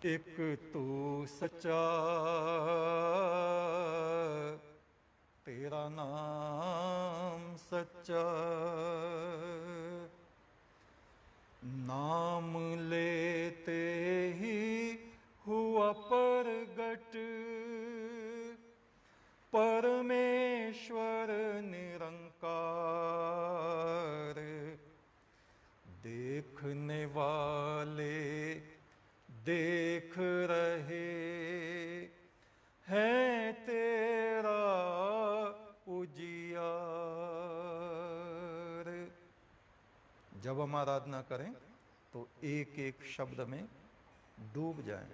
एक तू सच्चा, तेरा नाम सच्चा, नाम लेते ही हुआ प्रगट, परमेश्वर निरंकार। देखने वाले देख रहे हैं तेरा उजियार। जब हम आराधना करें तो एक एक शब्द में डूब जाएं।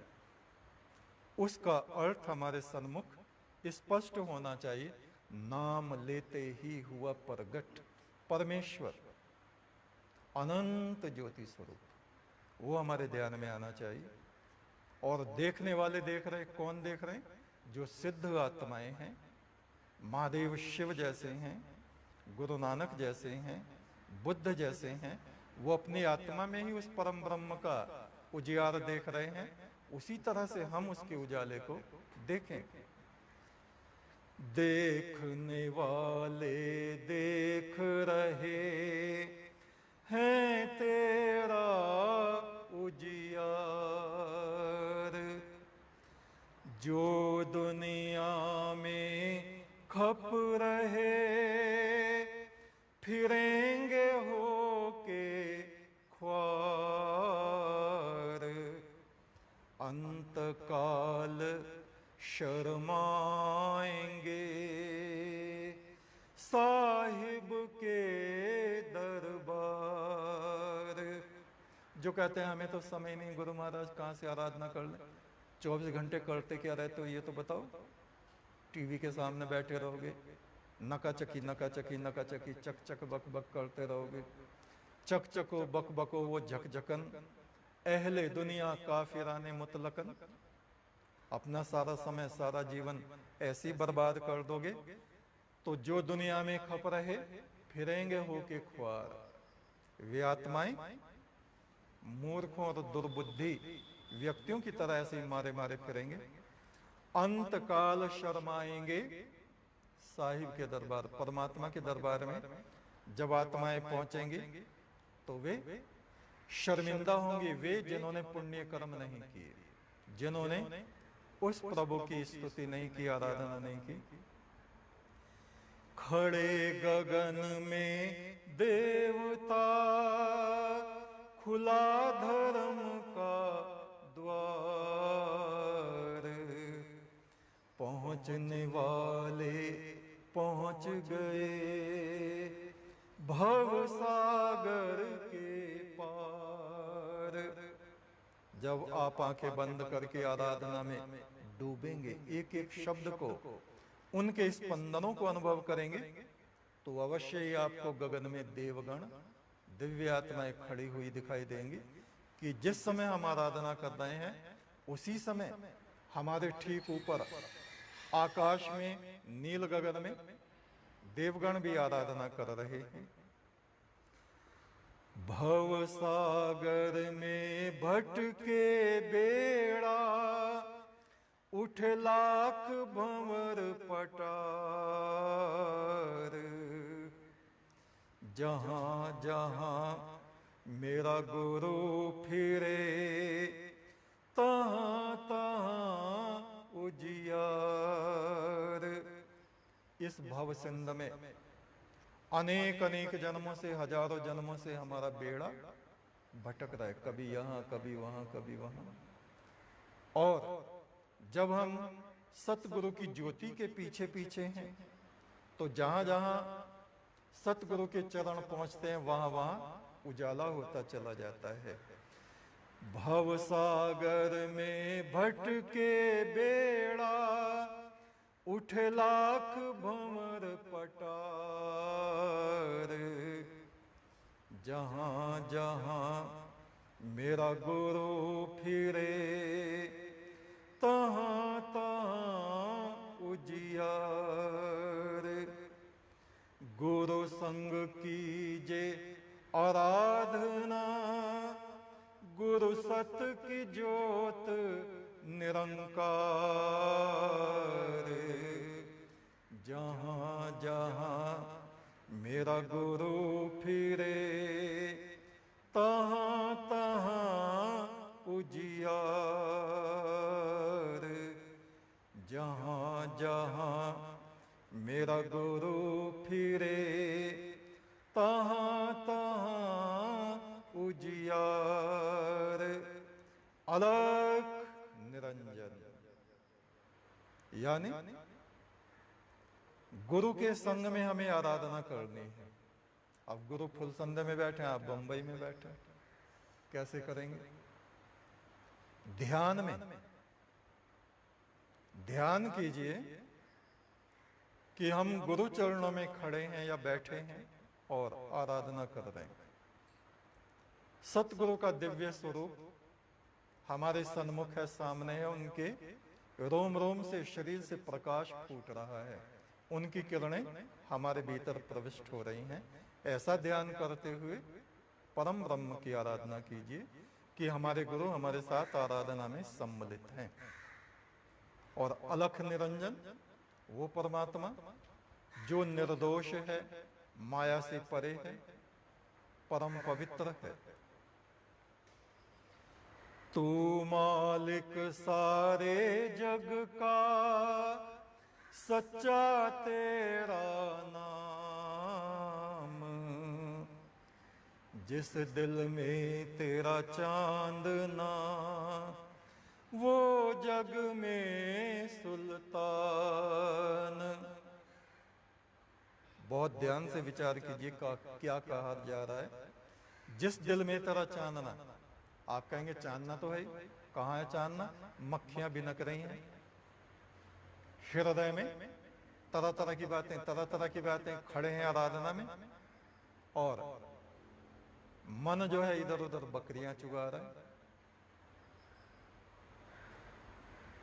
उसका अर्थ हमारे सन्मुख स्पष्ट होना चाहिए। नाम लेते ही हुआ प्रगट, परमेश्वर अनंत ज्योति स्वरूप, वो हमारे ध्यान में आना चाहिए। और देखने वाले देख रहे, कौन देख रहे हैं? जो सिद्ध आत्माएं हैं, महादेव शिव जैसे हैं, गुरु नानक जैसे हैं, बुद्ध जैसे हैं, वो अपनी आत्मा में ही उस परम ब्रह्म का उजियार देख रहे हैं। उसी तरह से हम उसके उजाले को देखें। देखने वाले देख रहे हैं तेरा उजियार। जो दुनिया में खप रहे फिरेंगे होके ख्वार। अंतकाल शर्माएंगे साहिब के दरबार। जो कहते हैं हमें तो समय नहीं, गुरु महाराज कहाँ से आराधना कर ले, 24 घंटे करते क्या रहते हो ये तो बताओ। टीवी के सामने बैठे रहोगे, नकाचकी नकाचकी नकाचकी चक चक बक बक करते रहोगे। चक चको बक बको वो झकझकन, अहले दुनिया काफिराने मुतलकन। अपना सारा समय सारा जीवन ऐसी बर्बाद कर दोगे तो जो दुनिया में खप रहे फिरेंगे होके ख्वार। वे आत्माएं मूर्खों और दुर्बुद्धि व्यक्तियों की तरह ऐसे मारे मारे फिरेंगे। अंतकाल शर्माएंगे साहिब के दरबार, परमात्मा के दरबार में जब आत्माएं पहुंचेंगी तो वे शर्मिंदा होंगे। वे जिन्होंने पुण्य कर्म नहीं किए, जिन्होंने उस प्रभु की स्तुति नहीं की, आराधना नहीं की। खड़े गगन में देवता, खुला धर्म का द्वार। पहुंचने वाले पहुंच गए भव सागर के पार। जब आप आंखें बंद करके आराधना में डूबेंगे, एक एक शब्द को, उनके स्पंदनों को अनुभव करेंगे तो अवश्य ही आपको गगन में देवगण, दिव्य आत्माएं खड़ी हुई दिखाई देंगी। कि जिस समय हम आराधना कर रहे हैं उसी समय हमारे ठीक ऊपर आकाश में, नील गगन में देवगण भी आराधना कर रहे हैं। भव सागर में भटके बेड़ा, उठ लाख भंवर पटार। जहां जहां मेरा गुरु फिरे, तहां तहां उजियार। इस भव सिंध में अनेक अनेक जन्मों से, हजारों जन्मों से हमारा बेड़ा भटक रहा है, कभी यहाँ कभी वहां कभी वहां। और जब हम सतगुरु की ज्योति के पीछे पीछे हैं तो जहां जहां सतगुरु के चरण पहुंचते हैं वहां वहां उजाला होता चला जाता है। भव सागर में भटके बेड़ा, उठ लाख भंवर पटार। जहां जहां मेरा गुरु फिरे, तहां तहां उजियार। गुरु संग कीजे आराधना, गुरु सत की ज्योत निरंकार। जहाँ जहाँ मेरा गुरु फिरे, तहाँ तहाँ उजियार। जहाँ जहाँ मेरा गुरु फिरे, तहाँ तहाँ उजियार। अलख निरंजन, यानी गुरु के संग में हमें आराधना करनी है। अब गुरु फुल संध्या में बैठे हैं, आप बंबई में बैठे हैं, कैसे करेंगे? ध्यान में ध्यान कीजिए कि हम गुरु चरणों में खड़े हैं या बैठे हैं और आराधना कर रहे हैं। सतगुरु का दिव्य स्वरूप हमारे सन्मुख है, सामने है। उनके रोम रोम से, शरीर से प्रकाश फूट रहा है। उनकी किरणें हमारे भीतर प्रविष्ट हो रही हैं। ऐसा ध्यान करते हुए परम ब्रह्म की आराधना कीजिए कि हमारे गुरु हमारे साथ आराधना में सम्मिलित हैं। और अलख निरंजन वो परमात्मा जो निर्दोष है, माया से परे है, परम पवित्र है। तू मालिक सारे जग का, सच्चा तेरा नाम। जिस दिल में तेरा चांदना, वो जग में सुल्तान। बहुत ध्यान से विचार कीजिए क्या कहा जा रहा है। जिस दिल में तेरा चांदना, आप कहेंगे चांदना तो है, कहाँ है चांदना? मक्खियां बिनक रही हैं हृदय में, तरह तरह की बातें खड़े हैं आराधना में, और मन जो है इधर उधर बकरियां चुगा रहा है।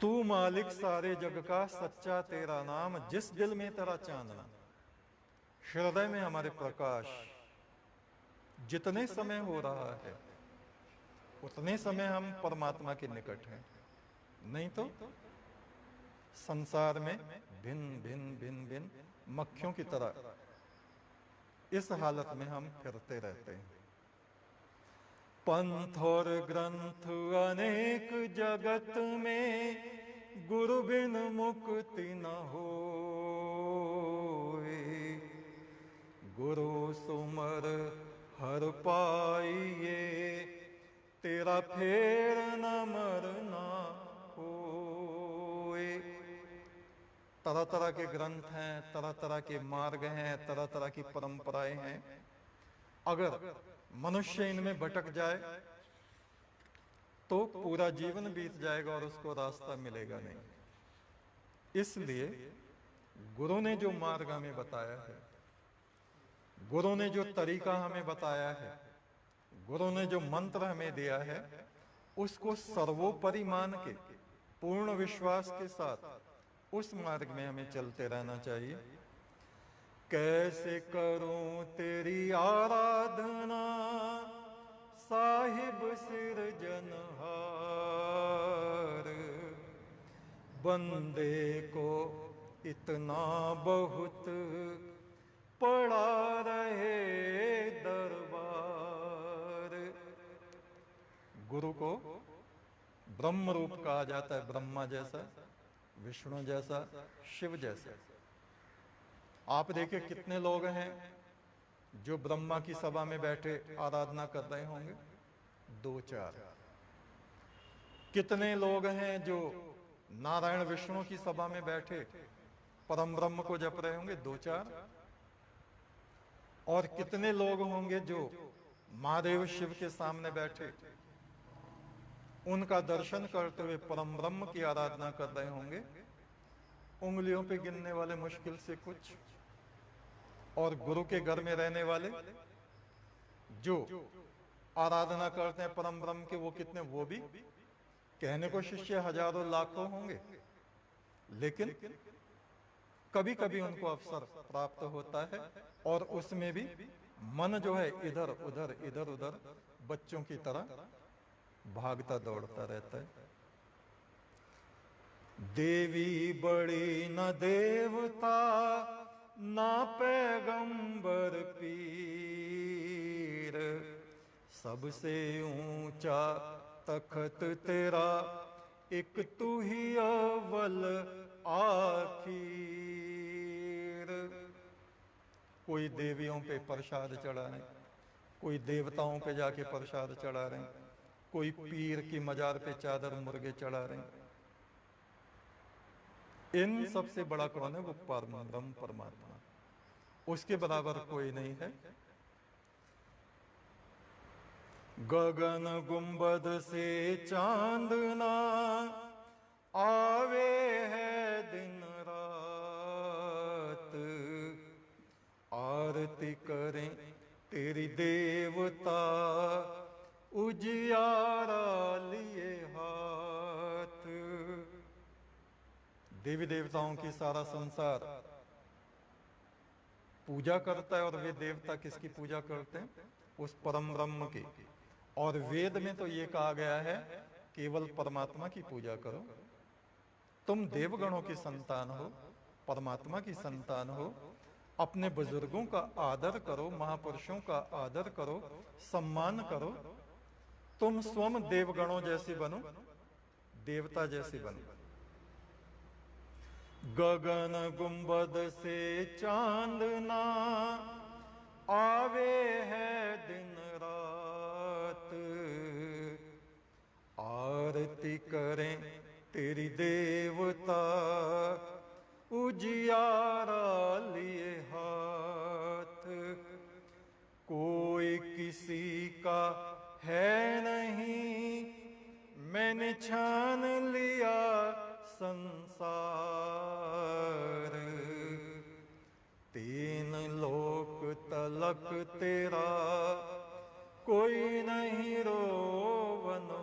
तू मालिक सारे जग का, सच्चा तेरा नाम। जिस दिल में तेरा चांदना, हृदय में हमारे प्रकाश जितने समय हो रहा है, उतने समय हम परमात्मा के निकट हैं। नहीं तो संसार में भिन्न भिन्न भिन्न भिन्न मक्खियों की तरह इस हालत में हम फिरते रहते हैं। पंथ और ग्रंथ अनेक जगत में, गुरु बिन मुक्ति न होए। गुरु सुमर हर पाइए, तेरा फेर न मरना होए। तरह तरह के ग्रंथ हैं, तरह तरह के मार्ग हैं, तरह तरह की परंपराएं हैं। अगर मनुष्य इनमें भटक जाए तो पूरा जीवन बीत जाएगा और उसको रास्ता मिलेगा नहीं। इसलिए गुरु ने जो मार्ग हमें बताया है, गुरु ने जो तरीका हमें बताया है, गुरु ने जो मंत्र हमें दिया है, उसको सर्वोपरि मान के पूर्ण विश्वास के साथ उस मार्ग में हमें चलते रहना चाहिए। कैसे करूं तेरी आराधना, साहिब सिरजनहार। बंदे को इतना बहुत पड़ा रहे दरबार। गुरु को ब्रह्म रूप कहा जाता है, ब्रह्मा जैसा, विष्णु जैसा, शिव जैसा। आप देखिए कितने लोग हैं जो ब्रह्मा की सभा में बैठे आराधना कर रहे होंगे? 2-4। कितने लोग हैं जो नारायण विष्णु की सभा में बैठे परम ब्रह्म को जप रहे होंगे? 2-4। और कितने लोग होंगे जो महादेव शिव के सामने बैठे उनका दर्शन करते हुए परम ब्रह्म की आराधना कर रहे होंगे? उंगलियों पे गिनने वाले मुश्किल से कुछ। और गुरु के घर में रहने वाले जो आराधना करते हैं परम ब्रह्म के, वो कितने? वो भी कहने को शिष्य हजारों लाखों होंगे, लेकिन कभी कभी उनको अवसर प्राप्त होता है और उसमें भी मन जो है इधर उधर बच्चों की तरह भागता दौड़ता रहता है। देवी बड़ी न देवता ना पैगंबर पीर, सबसे ऊंचा तखत तेरा एक तू ही अव्वल आखिर। कोई देवियों पे प्रसाद चढ़ा रहे, कोई देवताओं पे जाके प्रसाद चढ़ा रहे, कोई पीर की मजार पे चादर मुर्गे चढ़ा रहे। इन सबसे बड़ा कौन है? वो परम परमात्मा, उसके बराबर कोई नहीं है। गगन गुंबद से चांदना आवे है दिन रात, आरती करें तेरी देवता उजियारा लिए हाथ। देवी देवताओं की सारा संसार पूजा करता है, और वे देवता किसकी पूजा करते हैं? उस परम ब्रह्म की। और वेद में तो ये कहा गया है केवल परमात्मा की पूजा करो। तुम देवगणों की संतान हो, परमात्मा की संतान हो, अपने बुजुर्गों का आदर करो, महापुरुषों का आदर करो, सम्मान करो। तुम स्वयं देवगणों जैसे बनो, देवता जैसे बनो। गगन गुंबद से चांदना आवे है दिन रात, आरती करें तेरी देवता उजियारा लिए हाथ। कोई किसी का है नहीं, मैंने छान लिया संसार। तीन लोक तलक तेरा कोई नहीं रोवनहार।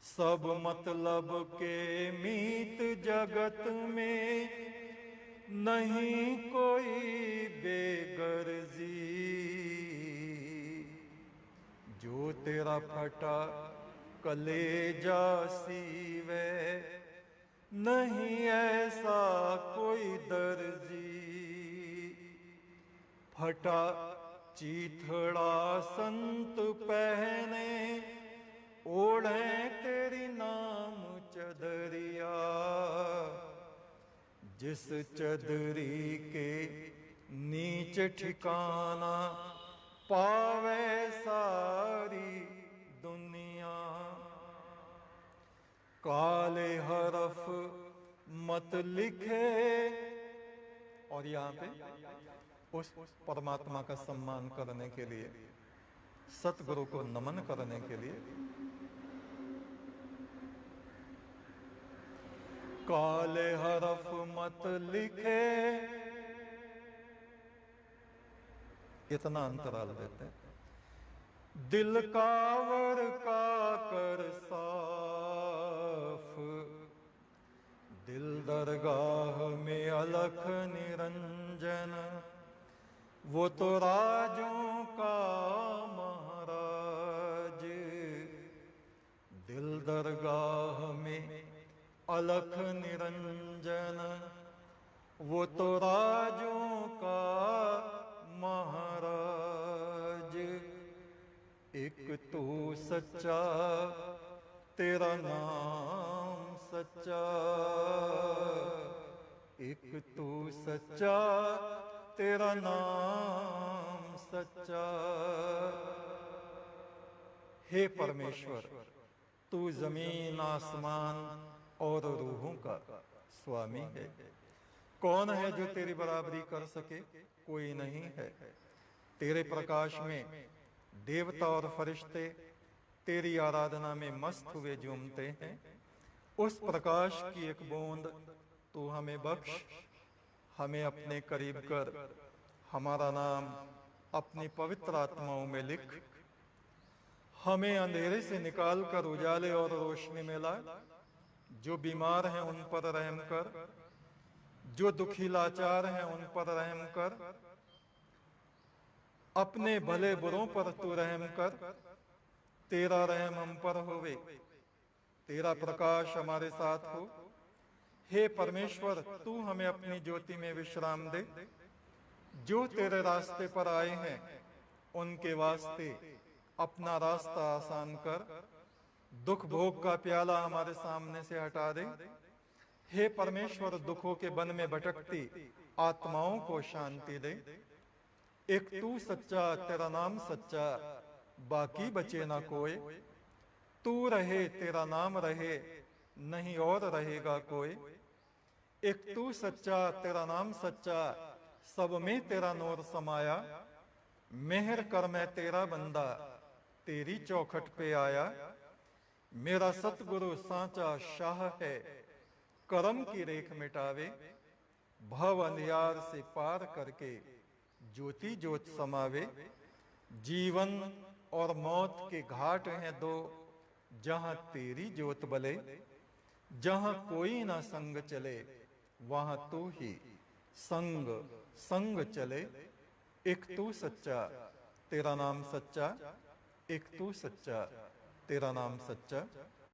सब मतलब के मीत जगत में नहीं कोई बेगर्जी। जो तेरा फटा कलेजा सीवे नहीं ऐसा कोई दर्जी। फटा चीथड़ा संत पहने ओढ़े तेरी नाम चदरिया। जिस चदरी के नीच ठिकाना पावे सारी दुनिया। काले हरफ मत लिखे, और यहाँ पे उस परमात्मा का सम्मान करने के लिए, सतगुरु को नमन करने के लिए काले हरफ मत लिखे, इतना अंतराल देते हैं। दिल कावर का कर साफ, दिल दरगाह में अलख निरंजन, वो तो राजों का महाराज। दिल दरगाह में अलख निरंजन, वो तो राजों का महाराज। एक तू सच्चा, तेरा नाम सच्चा। एक तू सच्चा, तेरा नाम सच्चा। हे परमेश्वर, तू जमीन आसमान और रूहों का स्वामी है। कौन है जो तेरी बराबरी कर सके? कोई नहीं है। तेरे प्रकाश में देवता और फरिश्ते तेरी आराधना में मस्त हुए झूमते हैं। उस प्रकाश की एक बूंद तू हमें बख्श, हमें अपने करीब कर, हमारा नाम अपनी पवित्र आत्माओं में लिख। हमें अंधेरे से निकाल कर उजाले और रोशनी में ला। जो बीमार हैं उन पर रहम कर, जो दुखी लाचार हैं उन पर रहम कर। अपने भले बुरों पर तू रहम कर, तेरा रहम हम पर होवे। तेरा प्रकाश हमारे साथ हो। हे परमेश्वर, तू हमें अपनी ज्योति में विश्राम दे। जो तेरे रास्ते पर आए हैं उनके वास्ते अपना रास्ता आसान कर। दुख भोग का प्याला हमारे सामने से हटा दे। हे परमेश्वर, दुखों के वन में भटकती आत्माओं को शांति दे। एक तू सच्चा, तेरा नाम सच्चा, बाकी बचे ना कोई। तू रहे, तेरा नाम रहे, नहीं और रहेगा कोई। एक तू सच्चा, तेरा नाम सच्चा, सब में तेरा नूर समाया। मेहर कर, मैं तेरा बंदा, तेरी चौखट पे आया। मेरा सतगुरु सांचा शाह है, करम की रेख मिटावे। भव अंधियार से पार करके ज्योति ज्योत समावे। जीवन और मौत के घाट हैं दो, जहां तेरी ज्योत बले। जहां कोई ना संग चले, वहां तू ही संग संग चले। एक तू सच्चा, तेरा नाम सच्चा, एक तू सच्चा, तेरा नाम सच्चा।